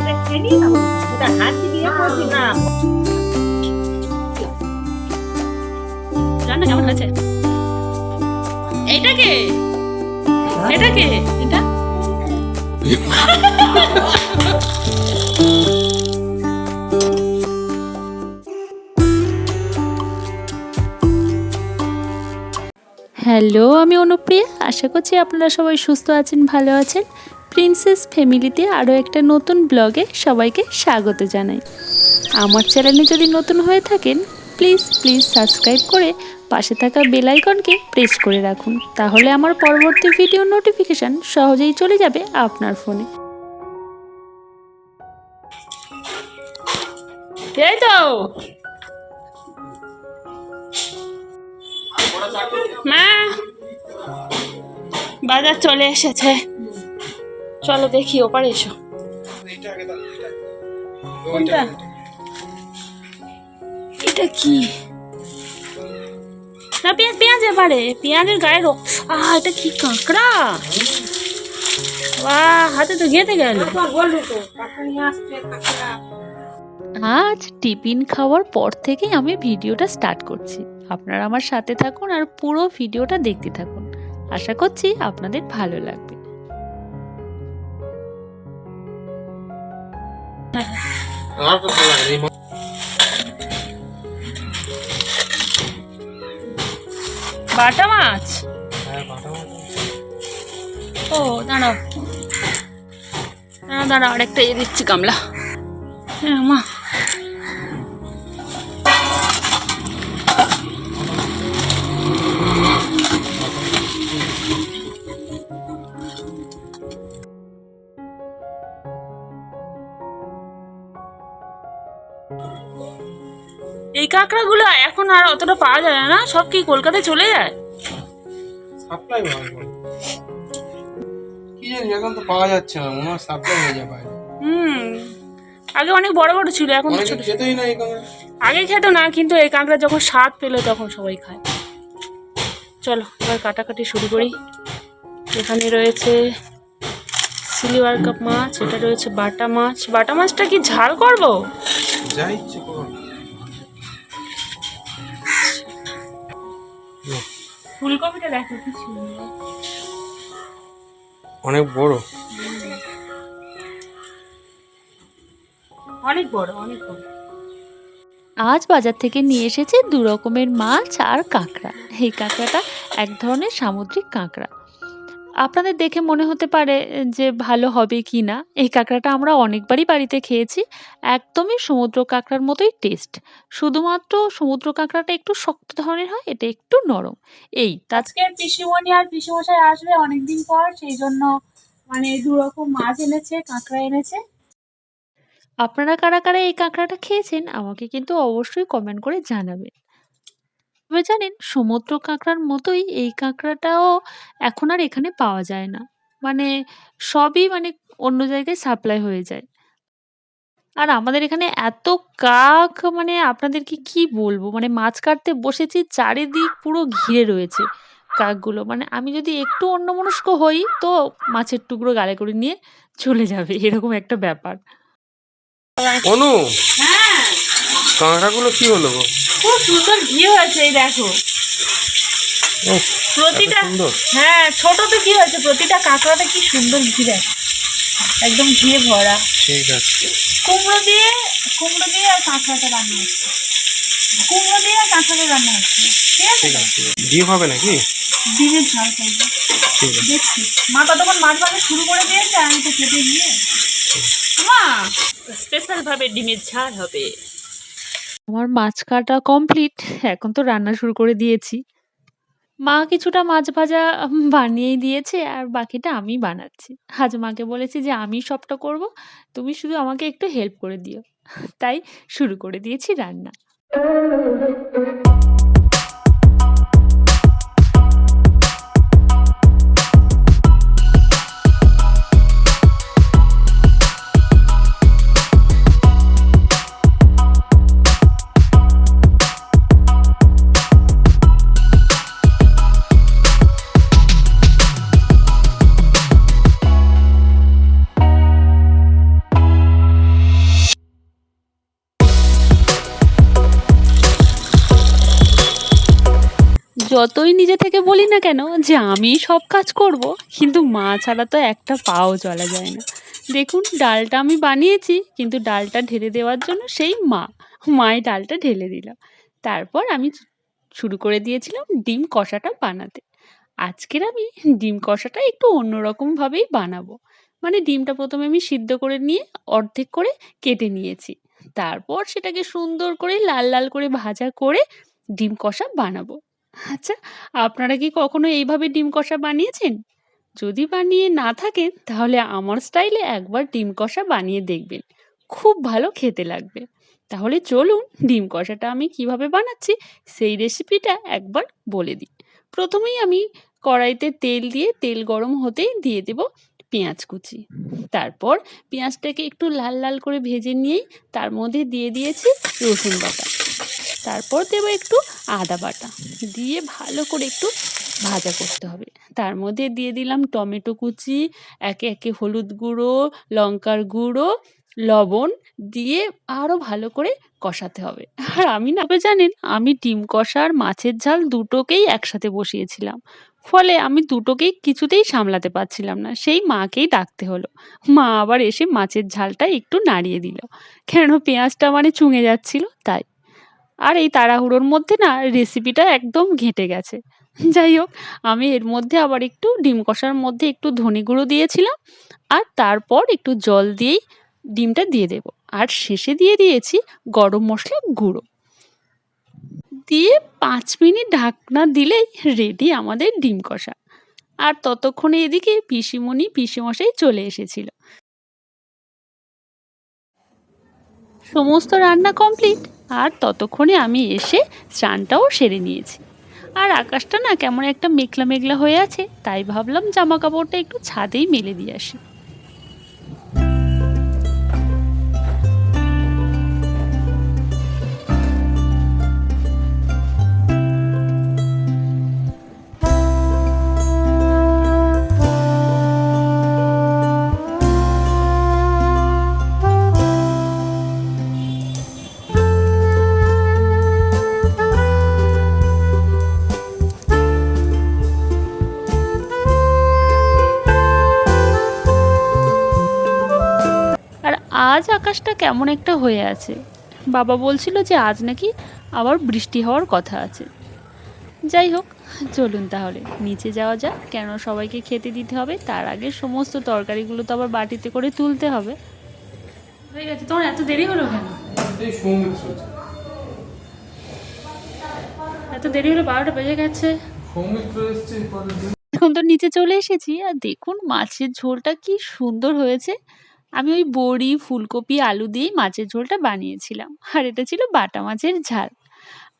এটা খেয়ে নিয়ে খাবো, এটা হাতে দিয়ে করবি না। রান্না কেমন হয়েছে? এটা কে? এটা কে? এটা হ্যালো, আমি অনুপ্রিয়া। আশা করছি আপনারা সবাই সুস্থ আছেন, ভালো আছেন। প্রিন্সেস ফ্যামিলিতে আরও একটা নতুন ব্লগে সবাইকে স্বাগত জানাই। আমার চ্যানেলে যদি নতুন হয়ে থাকেন প্লিজ সাবস্ক্রাইব করে পাশে থাকা বেল আইকনকে প্রেস করে রাখুন, তাহলে আমার পরবর্তী ভিডিও নোটিফিকেশান সহজেই চলে যাবে আপনার ফোনে। এই তো মা, বাজার চলে এসেছে, চলো দেখি ওপারে এসো। কোনটা? এটা কি? না পেঁয়াজ এবারে পেঁয়াজের গায়ের এটা কি কাঁকড়া? বাহ, হাতে তো গেঁথে গেল। আজ টিফিন খাওয়ার পর থেকে আমি ভিডিওটা স্টার্ট করছি। আপনারা আমার সাথে থাকুন আর পুরো ভিডিওটা দেখতে থাকুন। আশা করছি আপনাদের ভালো লাগবে। বাটা মাছ? ও দাঁড়াও দাঁড়াও, আরেকটা দিচ্ছি গামলা। হ্যাঁ মা, এই কাঁকড়াগুলো এখন আর অতটা পাওয়া যায় না, সব কি কলকাতায় চলে যায়? সাপ্লাই হয় কি জানি, এখন তো পাওয়া যাচ্ছে না, মনে হয় সাপ্লাই হয়ে যাবে। আগে অনেক বড় বড় ছিল, এখন তো ছোট। খেতেই না এই কাঁকড়া, আগে খেতো না, কিন্তু এই কাঁকড়া যখন স্বাদ পেলো তখন সবাই খায়। চলো এবার কাটাকাটি শুরু করি। এখানে রয়েছে সিলভার কাপ মাছ, এটা রয়েছে বাটা মাছ। বাটা মাছটা কি ঝাল করবো? যা ইচ্ছে করো। ফুলকপিটা দেখো কি সুন্দর, অনেক বড়, অনেক বড় অনেক বড়। আজ বাজার থেকে নিয়ে এসেছে দু রকমের মাছ আর কাঁকড়া। এই কাঁকড়াটা এক ধরনের সামুদ্রিক কাঁকড়া। আপনাদের দেখে মনে হতে পারে যে ভালো হবে কি না। এই কাঁকড়াটা আমরা অনেকবারই বাড়িতে খেয়েছি, একদমই সমুদ্র কাঁকড়ার মতোই টেস্ট। শুধুমাত্র সমুদ্র কাঁকড়াটা একটু শক্ত ধরনের হয়, এটা একটু নরম। আজকে পিসিমণি আর পিসিমশাই আসবে অনেকদিন পর, সেই জন্য মানে দু রকম মাছ এনেছে, কাঁকড়া এনেছে। আপনারা কারা কারা এই কাঁকড়াটা খেয়েছেন আমাকে কিন্তু অবশ্যই কমেন্ট করে জানাবেন। তবে জানেন, সমুদ্র কাঁকড়ার মতোই এই কাঁকড়াটাও এখন আর এখানে পাওয়া যায় না। মানে সবই অন্য জায়গায় সাপ্লাই হয়ে যায়। আর আমাদের এখানে এত কাক, আপনাদেরকে কি বলবো, মাছ কাটতে বসেছি, চারিদিক পুরো ঘিরে রয়েছে কাকগুলো। আমি যদি একটু অন্যমনস্ক হই তো মাছের টুকরো গালে করে নিয়ে চলে যাবে, এরকম একটা ব্যাপার। অনু, হ্যাঁ, কাঁকড়াগুলো কি হলো গো? খুব সুন্দর ঘি হয়েছে, এই দেখো প্রতিটা। হ্যাঁ, ছোট তো কি হয়েছে, প্রতিটা কাঁকড়াতে কি সুন্দর ঘি দেয়, একদম ঘিয়ে ভরা। ঠিক আছে, কুমড়ো দিয়ে আর কাঁকড়াটা রান্না হচ্ছে, কুমড়ো দিয়ে আর কাঁকড়াটা রান্না হচ্ছে। ঠিক আছে, ডিম হবে নাকি? ডিমের ঝাল করবো, দেখছি। মা ততক্ষণ মাছ ভাজা শুরু করে দিয়েছে, আমি তো খেতে গিয়ে মা স্পেশাল ভাবে ডিমের ঝাল হবে। আমার মাছ কাটা কমপ্লিট, এখন তো রান্না শুরু করে দিয়েছি। মা কিছুটা মাছ ভাজা বানিয়েই দিয়েছে, আর বাকিটা আমি বানাচ্ছি। আজ মাকে বলেছি যে আমি সবটা করব, তুমি শুধু আমাকে একটু হেল্প করে দিও। তাই শুরু করে দিয়েছি রান্না। যতই নিজে থেকে বলি না কেন যে আমিই সব কাজ করব, কিন্তু মা ছাড়া তো একটা পাও চলা যায় না। দেখুন ডালটা আমি বানিয়েছি, কিন্তু ডালটা ঢেলে দেওয়ার জন্য সেই মাই ডালটা ঢেলে দিল। তারপর আমি শুরু করে দিয়েছিলাম ডিম কষাটা বানাতে। আজকের আমি ডিম কষাটা একটু অন্যরকমভাবেই বানাবো। মানে ডিমটা প্রথমে আমি সিদ্ধ করে নিয়ে অর্ধেক করে কেটে নিয়েছি। তারপর সেটাকে সুন্দর করে লাল লাল করে ভাজা করে ডিম কষা বানাবো। আচ্ছা, আপনারা কি কখনো এইভাবে ডিম কষা বানিয়েছেন? যদি বানিয়ে না থাকেন তাহলে আমার স্টাইলে একবার ডিম কষা বানিয়ে দেখবেন, খুব ভালো খেতে লাগবে। তাহলে চলুন ডিম কষাটা আমি কিভাবে বানাচ্ছি সেই রেসিপিটা একবার বলে দিই। প্রথমেই আমি কড়াইতে তেল দিয়ে তেল গরম হতেই দিয়ে দেব পেঁয়াজ কুচি। তারপর পেঁয়াজটাকে একটু লাল লাল করে ভেজে নিয়েই তার মধ্যে দিয়ে দিয়েছি রসুন বাটা। তারপর দেবো একটু আদা বাটা, দিয়ে ভালো করে একটু ভাজা করতে হবে। তার মধ্যে দিয়ে দিলাম টমেটো কুচি, একে একে হলুদ গুঁড়ো, লঙ্কার গুঁড়ো, লবণ দিয়ে আরও ভালো করে কষাতে হবে। আর আমি না, তবে জানেন আমি ডিম কষা আর মাছের ঝাল দুটোকেই একসাথে বসিয়েছিলাম, ফলে আমি দুটোকেই কিছুতেই সামলাতে পারছিলাম না, সেই মাকেই ডাকতে হলো। মা আবার এসে মাছের ঝালটা একটু নাড়িয়ে দিল, কেন পেঁয়াজটা মানে চুঙে যাচ্ছিল তাই। আর এই তাড়াহুড়োর মধ্যে না রেসিপিটা একদম ঘেঁটে গেছে। যাই হোক, আমি এর মধ্যে আবার একটু ডিম কষার মধ্যে একটু ধনে গুঁড়ো দিয়েছিলাম, আর তারপর একটু জল দিয়েই ডিমটা দিয়ে দেব। আর শেষে দিয়ে দিয়েছি গরম মশলা গুঁড়ো। দিয়ে 5 মিনিট ঢাকনা দিলেই রেডি আমাদের ডিম কষা। আর ততক্ষণে এদিকে পিসিমণি পিসিমশাই চলে এসেছিল। সমস্ত রান্না কমপ্লিট, আর ততক্ষণে আমি এসে স্নানটাও সেরে নিয়েছি। আর আকাশটা না কেমন একটা মেঘলা মেঘলা হয়ে আছে, তাই ভাবলাম জামা কাপড়টা একটু ছাদেই মেলে দিয়ে আসি। আর আজ আকাশটা কেমন একটা হয়ে আছে, বাবা বলছিল যে আজ নাকি আবার বৃষ্টি হওয়ার কথা আছে। যাই হোক, চলুন তাহলে নিচে যাওয়া যাক, কেন সবাইকে খেতে দিতে হবে, তার আগে সমস্ত তরকারিগুলো তো আবার বাটিতে করে তুলতে হবে। হয়ে গেছে, তোমার এত দেরি হলো কেন? এত দেরি হলো, 12টা বেজে গেছে। এখন তো নিচে চলে এসেছি, আর দেখুন মাছের ঝোলটা কি সুন্দর হয়েছে। আমি ওই বড়ি, ফুলকপি, আলু দিয়েই মাছের ঝোলটা বানিয়েছিলাম, আর এটা ছিল বাটা মাছের ঝাল।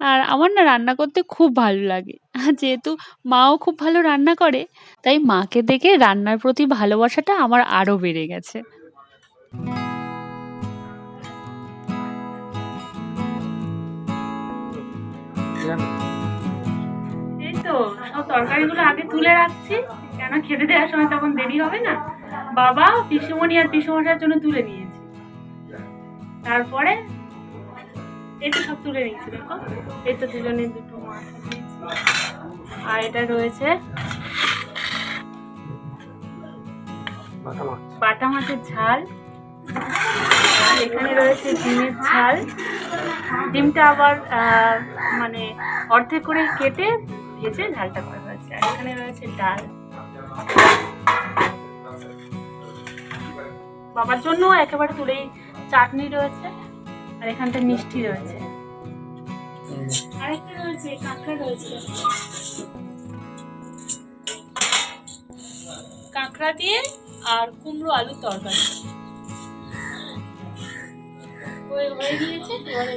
আর আমার না রান্না করতে খুব ভালো লাগে, আর যেহেতু মাও খুব ভালো রান্না করে, তাই মাকে দেখে রান্নার প্রতি ভালোবাসাটা আমার আরও বেড়ে গেছে। এই তো সব তরকারিগুলো আগে তুলে রাখছি, কেন খেতে দেওয়ার সময় তখন দেরি হবে না। বাবা, পিসিমণি আর পিসিমশাইয়ের জন্য তুলে নিয়েছি। তারপরে এই তো সব তুলে নিয়েছি, দেখো এই তো দুজনের দুটো মাছ দিয়েছি। আর এটা রয়েছে বাটা মাছের ঝাল, আর এখানে রয়েছে ডিমের ঝাল। ডিমটা আবার মানে অর্ধেক করে কেটে ভেজে ঝালটা করা হয়েছে। আর এখানে রয়েছে ডাল, বাবার জন্য একেবারে তুলেই চাটনি রয়েছে, আর এখানটা মিষ্টি রয়েছে, আরেকটা রয়েছে কাঁকড়া রয়েছে, কাঁকড়া দিয়ে আর কুমড়ো আলুর তরকারি হয়ে গিয়েছে। এবারে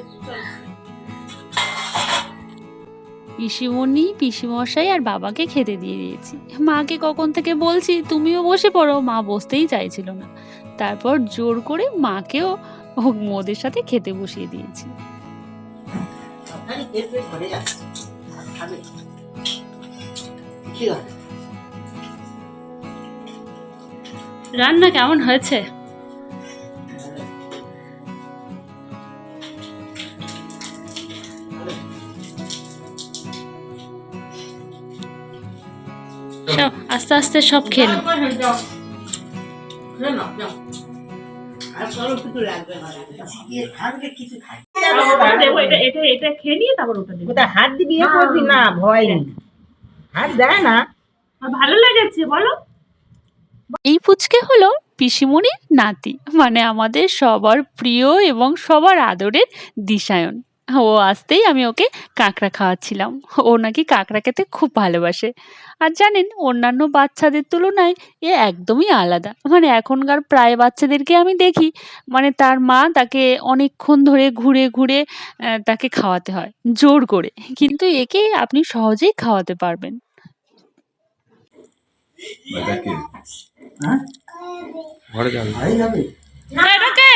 পিসিমণি, পিসিমশাই আর বাবাকে খেতে দিয়ে দিয়েছি। মাকে কখন থেকে বলছি তুমিও বসে পড়ো, মা বসতেই চাইছিল না। তারপর জোর করে মাকেও ওদের সাথে খেতে বসিয়ে দিয়েছি। রান্না কেমন হয়েছে? সব আস্তে আস্তে সব খেলো। ওটা হাত দিয়ে বিয়ে করবি না, ভয় নেই, হাত দেয় না। ভালো লেগেছে বলো। এই পুচকে হলো পিসিমণির নাতি, মানে আমাদের সবার প্রিয় এবং সবার আদরের দিশায়ন। ও আসতেই আমি ওকে কাঁকড়া খাওয়াচ্ছিলাম। ও নাকি কাঁকড়া খেতে খুব ভালোবাসে। আর জানেন, অন্যান্য বাচ্চাদের তুলনায় এ একদমই আলাদা। মানে এখনকার প্রায় বাচ্চাদেরকে আমি দেখি, মানে তার মা তাকে অনেকক্ষণ ধরে ঘুরে ঘুরে তাকে খাওয়াতে হয় জোর করে, কিন্তু একে আপনি সহজেই খাওয়াতে পারবেন। ঘরে যাবে। এটা কে?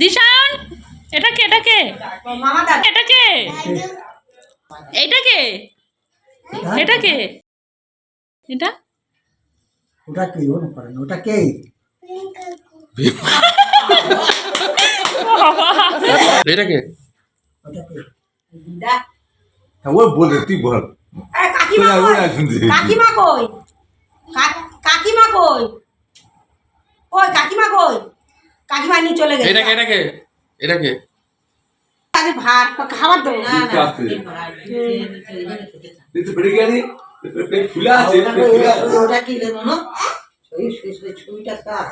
দিশায়ন, এটা কে? এটা কে? এটা কে? এটা কে? এটা কে? এটা ওটা কে? ওটা করেন, ওটা কে? এটা কে? ওটা কে? ও বলে তুই বল। কাকিমা কই? কাকিমা কই? কাকিমা কই? ওই কাকিমা কই? কাকিমা নিয়ে চলে গেছে। এটা কে? এটা কে? এটা কে? আগে ভাত খাবার দাও। না না তুই তো বেড়ে গেলি, পেট ফুলে আছে, পেট ফুলে আছে। ওটা কি দেবো না? ছুইটা কাট।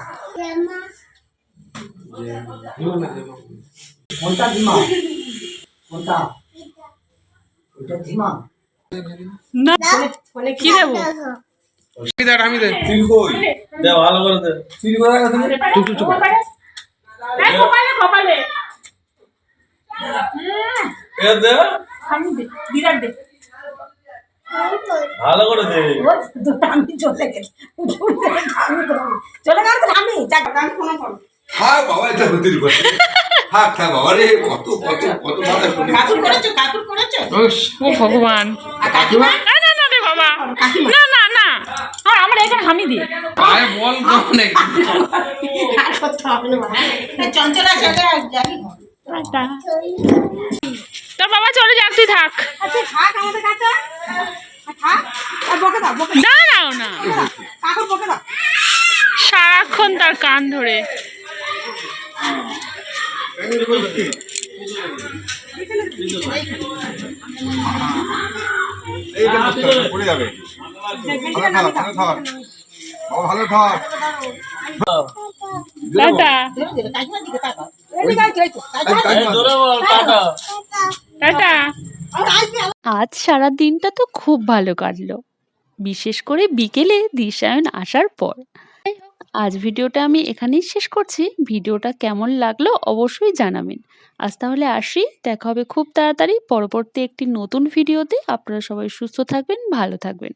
কোনটা ধিমা? কোনটা? ওটা ধিমা? না, কি দেবো? আমি দে। চিল কই? দে ভালো করে দে। চিল করে রাখা তুমি। চুপ চুপ চুপ। কপালে কপালে এ দে। আমি দে, বিরাট দে। ভালো করে দে। আমি চলে গেছি। চলে গেল তো আমি চাকরি ফোন করো। হ্যাঁ বাবা, এটা হতে পারে। হ্যাঁ খা বাবা রে, কত কত কত কথা শুনি। কাকুর করেছো? কাকুর করেছো? ও ভগবান, কাকিমা না না না রে বাবা, না না না, আমার এখানে হামি দিয়ে। আয় বল কোন নাকি? আর করতে হবে না বাবা। চঞ্চলা চলে যাবি। তোর বাবা চলে যাক, তুই থাক। আচ্ছা থাক আমাদের কাছে। থাক। আর বকে দাও, বকে দাও। দাঁড়াও না, কাকুর বকে দাও। সারাক্ষণ তার কান ধরে। এইটা পড়ে যাবে। ভালো থাক, ভালো থাক। বাবা ভালো থাক। টাটা কাকিমার দিকে তাকাও। এদিকে আইছো, আইছো। টাটা। আজ সারা দিনটা তো খুব ভালো কাটলো, বিশেষ করে বিকেলে দিশায়ন আসার পর। যাই হোক, আজ ভিডিওটা আমি এখানেই শেষ করছি। ভিডিওটা কেমন লাগলো অবশ্যই জানাবেন। আজ তাহলে আসি, দেখা হবে খুব তাড়াতাড়ি পরবর্তী একটি নতুন ভিডিওতে। আপনারা সবাই সুস্থ থাকবেন, ভালো থাকবেন।